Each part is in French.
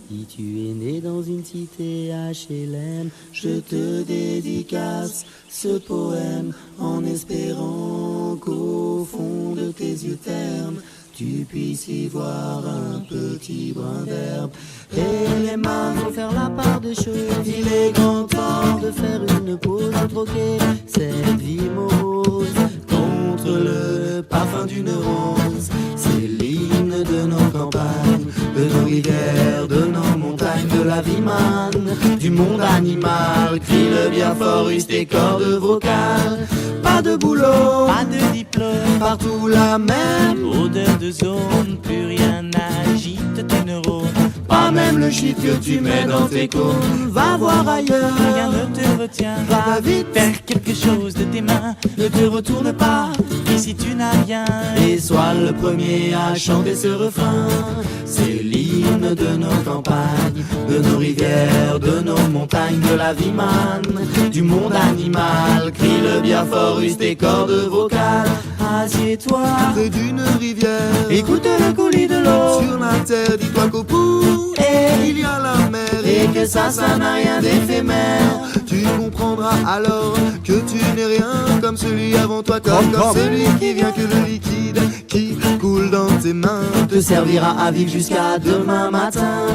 Si tu es né dans une cité HLM, je te dédicace ce poème en espérant qu'au fond de tes yeux ternes, tu puisses y voir un petit brin d'herbe. Et les mains vont faire la part des choses. Il est grand temps de faire une pause, de troquer cette vie morose contre le parfum d'une rose. C'est l'hymne de nos campagnes, de nos rivières, de nos montagnes, de la vie manne, du monde animal. Crie le bien fort, use tes cordes vocales. Pas de boulot, pas de diplôme, partout la même odeur de zone, plus rien n'agite tes neurones. Pas même le shit que tu mets dans tes cônes. Va voir ailleurs, Rien ne te retient, va vite, faire quelque chose de tes mains. ne te retourne pas, Ici tu n'as rien, et sois le premier à chanter ce refrain. C'est l'hymne de nos campagnes, de nos rivières, de nos montagnes, de la vie manne, du monde animal. Crie le bien fort, use tes cordes vocales. Assieds-toi près d'une rivière, écoute le coulis de l'eau, sur la terre, dis-toi qu'au bout et il y a la mer, et que ça n'a rien d'éphémère. tu comprendras alors que tu n'es rien comme celui avant toi, comme celui qui vient, que le liquide qui coule dans tes mains Te servira à vivre jusqu'à demain matin.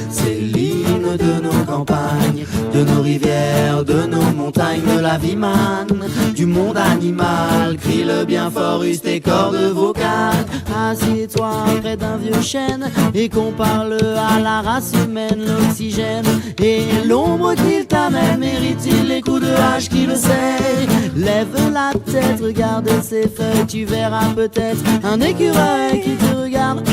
C'est l'hymne de nos campagnes, de nos rivières, de nos montagnes, de la vie manne, du monde animal. Crie le bien fort, use tes cordes vocales. Assieds-toi près d'un vieux chêne et qu'on parle à la race humaine. L'oxygène et l'ombre qu'il t'amène, mérite-t-il les coups de hache qui le sait? Lève la tête, regarde ses feuilles, tu verras peut-être un écureuil qui te regarde.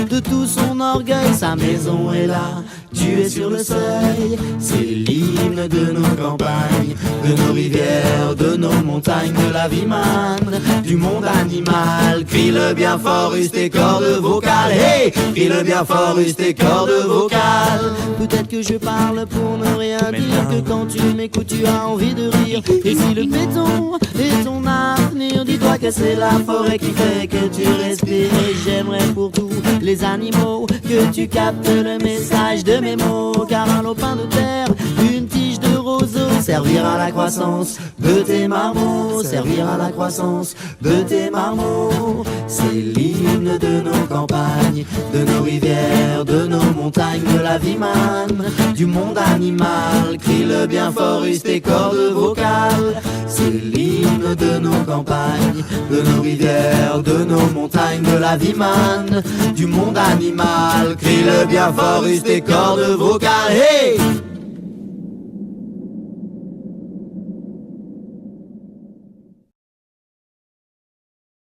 De tout son orgueil, sa maison est là, tu es sur le seuil. C'est l'hymne de nos campagnes, de nos rivières, de nos montagnes, de la vie manne, du monde animal. Crie le bien fort, use tes cordes vocales. Hey, crie le bien fort, use tes cordes vocales. Peut-être que je parle pour ne rien dire, que quand tu m'écoutes tu as envie de rire. Et si le béton est ton avenir, dis-toi que c'est la forêt qui fait que tu respires. Et j'aimerais pour tous les animaux que tu captes le message de mes mots, car un lopin de terre, une tige de roseau servira à la croissance de tes marmots, servira à la croissance de tes marmots. C'est l'hymne de nos campagnes, de nos rivières, de nos montagnes, de la vie manne, du monde animal. Crie le bien fort, use tes cordes vocales. C'est l'hymne de nos campagnes, de nos rivières, de nos montagnes, de la vie manne, du monde animal. Crie le bien fort, use tes cordes vocales. Hey!